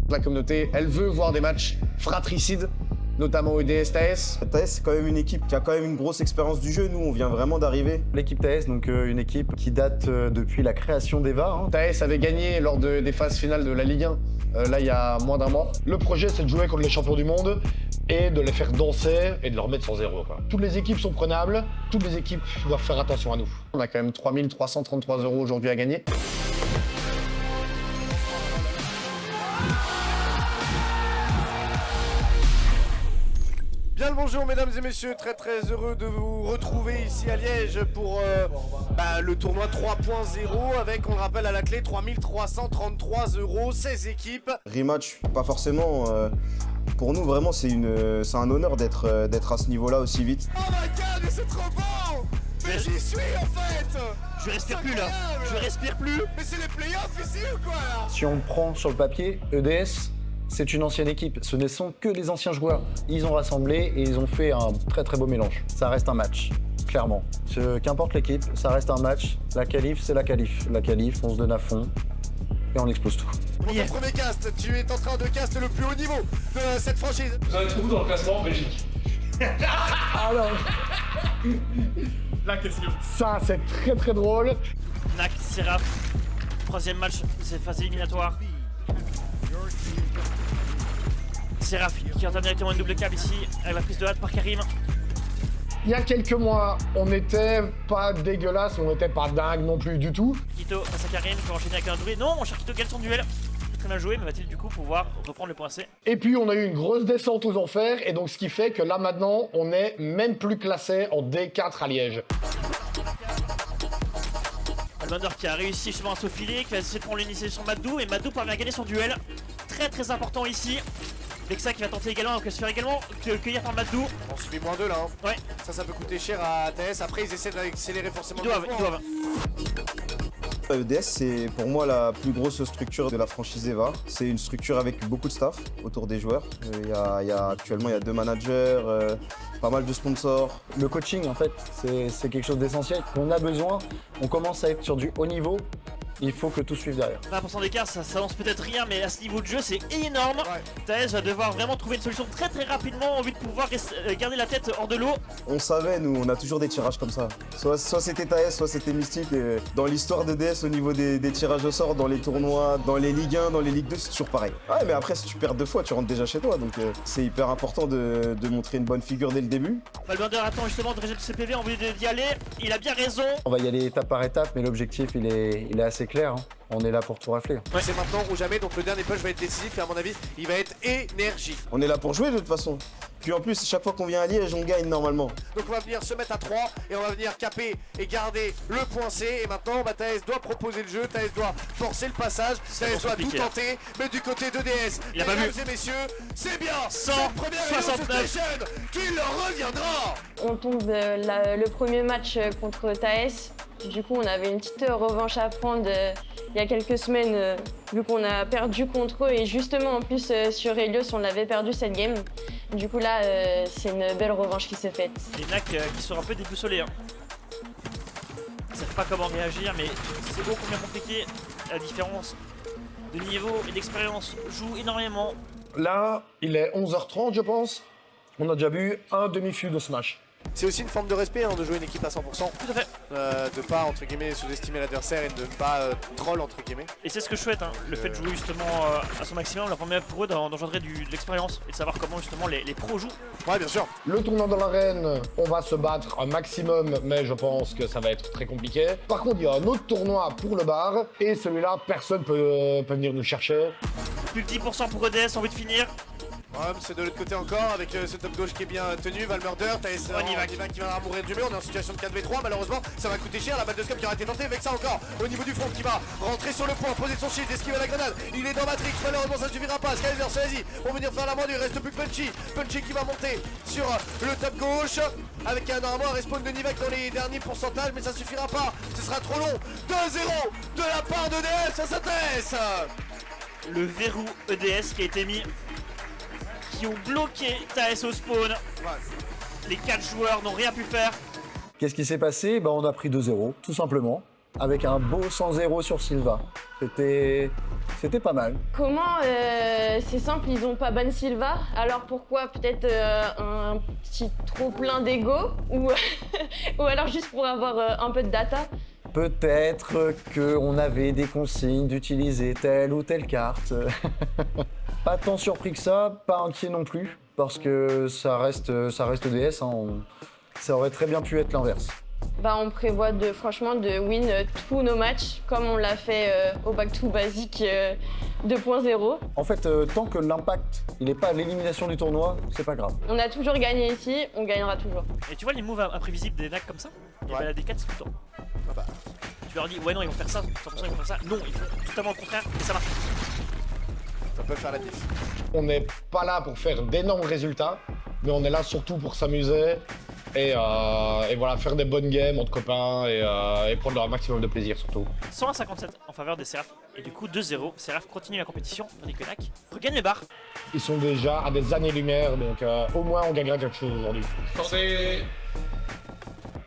La communauté, elle veut voir des matchs fratricides, notamment EDS TAS. TAS, c'est quand même une équipe qui a quand même une grosse expérience du jeu. Nous, on vient vraiment d'arriver. L'équipe TAS, donc une équipe qui date depuis la création d'EVA. Hein. TAS avait gagné lors des phases finales de la Ligue 1, là il y a moins d'un mois. Le projet, c'est de jouer contre les champions du monde et de les faire danser et de leur mettre sur zéro, quoi. Toutes les équipes sont prenables, toutes les équipes doivent faire attention à nous. On a quand même 3 333 € aujourd'hui à gagner. Bien le bonjour mesdames et messieurs, très heureux de vous retrouver ici à Liège pour le tournoi 3.0 avec, on le rappelle à la clé, 3333 €, 16 équipes. Rematch, pas forcément. Pour nous, vraiment, c'est un honneur d'être à ce niveau-là aussi vite. Oh my god, mais c'est trop bon! Mais j'y suis en fait! Je respire plus là, je respire plus! Mais c'est les playoffs ici ou quoi là? Si on prend sur le papier, EDS, c'est une ancienne équipe. Ce ne sont que les anciens joueurs. Ils ont rassemblé et ils ont fait un très beau mélange. Ça reste un match, clairement. Qu'importe l'équipe, ça reste un match. La qualif, c'est la qualif. La qualif, on se donne à fond et on explose tout. Pour ton premier cast, tu es en train de cast le plus haut niveau de cette franchise. Vous en êtes où dans le classement en Belgique? Alors, La question. ça c'est très drôle. NAC, Seraph, troisième match, c'est phase éliminatoire. Seraph qui entame directement une double cab ici, avec la prise de hâte par Karim. Il y a quelques mois, on n'était pas dégueulasse, on n'était pas dingue non plus du tout. Kito face à Karim, pour enchaîner avec un doublé. Non, mon cher Kito gagne son duel. Très bien joué, mais va-t-il du coup pouvoir reprendre le point C? Et puis on a eu une grosse descente aux enfers, et donc ce qui fait que là maintenant, on est même plus classé en D4 à Liège. Albander qui a réussi justement à se faufiler, qui va essayer de prendre l'initiative sur Madou, et Madou parvient à gagner son duel. Très important ici. Vexa qui va tenter également, donc se faire également cueillir par Madou. On subit -2 là. Hein. Ouais. Ça peut coûter cher à TS. Après, ils essaient d'accélérer forcément. Ils doivent. EDS, c'est pour moi la plus grosse structure de la franchise EVA. C'est une structure avec beaucoup de staff autour des joueurs. Actuellement, il y a 2 managers, pas mal de sponsors. Le coaching, en fait, c'est quelque chose d'essentiel. On a besoin, on commence à être sur du haut niveau. Il faut que tout suive derrière. 20% d'écart, ça lance peut-être rien, mais à ce niveau de jeu, c'est énorme. Ouais. TAS va devoir vraiment trouver une solution très rapidement en vue de pouvoir garder la tête hors de l'eau. On savait, nous, on a toujours des tirages comme ça. Soit c'était TAS, soit c'était Mystique. Et dans l'histoire d'EDS, au niveau des tirages au sort, dans les tournois, dans les Ligue 1, dans les Ligue 2, c'est toujours pareil. Ouais, mais après, si tu perds 2 fois, tu rentres déjà chez toi. Donc c'est hyper important de montrer une bonne figure dès le début. Valbander attend justement de rejeter ses PV en vue d'y aller. Il a bien raison. On va y aller étape par étape, mais l'objectif, il est assez clair. Hein. On est là pour tout rafler. Ouais. C'est maintenant ou jamais, donc le dernier push va être décisif et à mon avis, il va être énergie. On est là pour jouer de toute façon. Puis en plus, chaque fois qu'on vient à Liège, on gagne normalement. Donc on va venir se mettre à 3 et on va venir caper et garder le point C. Et maintenant, TAS doit proposer le jeu, TAS doit forcer le passage, TAS doit tout tenter. Mais du côté d'EDS, Il a pas mesdames vu. et messieurs, c'est bien 169. cette première Station qui leur reviendra. On tombe le premier match contre TAS. Du coup, on avait une petite revanche à prendre il y a quelques semaines, vu qu'on a perdu contre eux. Et justement, en plus, sur Helios, on avait perdu cette game. Du coup, là, c'est une belle revanche qui s'est faite. Les NAC qui sont un peu déboussolés. Hein. Ils savent pas comment réagir, mais c'est ô combien compliqué. La différence de niveau et d'expérience joue énormément. Là, il est 11h30, je pense. On a déjà bu un demi-fût de Smash. C'est aussi une forme de respect de jouer une équipe à 100%. Tout à fait. De pas, entre guillemets, sous-estimer l'adversaire et de ne pas troll, entre guillemets. Et c'est ce que je souhaite, hein. Le fait de jouer justement à son maximum, leur permet pour eux d'engendrer de l'expérience et de savoir comment justement les pros jouent. Ouais, bien sûr. Le tournoi dans l'arène, on va se battre un maximum, mais je pense que ça va être très compliqué. Par contre, il y a un autre tournoi pour le bar, et celui-là, personne peut venir nous chercher. Plus que 10% pour EDS, envie de finir. C'est de l'autre côté encore avec ce top gauche qui est bien tenu. Valmurder, TAS Onivac qui va mourir du mur. On est en situation de 4v3. Malheureusement, ça va coûter cher. La balle de scope qui aura été tentée. Avec ça encore au niveau du front qui va rentrer sur le point, poser son shield, esquiver la grenade. Il est dans Matrix. Malheureusement, ça ne suffira pas. Skyler, vas-y, on va venir faire la moindre. Il reste plus que Punchy. Punchy qui va monter sur le top gauche avec normalement un respawn de Nivac dans les derniers pourcentages, mais ça suffira pas. Ce sera trop long. 2-0 de la part de DS à sa TAS. Le verrou EDS qui a été mis, qui ont bloqué TAS au spawn. Les 4 joueurs n'ont rien pu faire. Qu'est-ce qui s'est passé? On a pris 2-0, tout simplement, avec un beau 100-0 sur Silva. C'était C'était pas mal. Comment c'est simple, ils ont pas ban Silva, alors pourquoi peut-être un petit trop plein d'ego ou, ou alors juste pour avoir un peu de data? Peut-être qu'on avait des consignes d'utiliser telle ou telle carte. Pas tant surpris que ça, pas inquiet non plus, parce que ça reste EDS, hein, ça aurait très bien pu être l'inverse. Bah, on prévoit franchement de win tous nos matchs, comme on l'a fait au Back to Basic 2.0. En fait, tant que l'impact il n'est pas à l'élimination du tournoi, c'est pas grave. On a toujours gagné ici, on gagnera toujours. Et tu vois les moves imprévisibles des NAC comme ça? Ils Ouais. baladent des 4 tout le temps. Ah bah, Tu leur dis, ouais, non, ils vont faire ça, 100% ils vont faire ça. Non, ils font totalement le contraire et ça marche. ça peut faire la diff. On n'est pas là pour faire d'énormes résultats, mais on est là surtout pour s'amuser et voilà, faire des bonnes games entre copains et prendre un maximum de plaisir surtout. 101-57 en faveur des Seraphs. Et du coup, 2-0. Seraph continue la compétition, tandis que NAC regagne les barres. Ils sont déjà à des années-lumière, donc au moins on gagnera quelque chose aujourd'hui. Sortez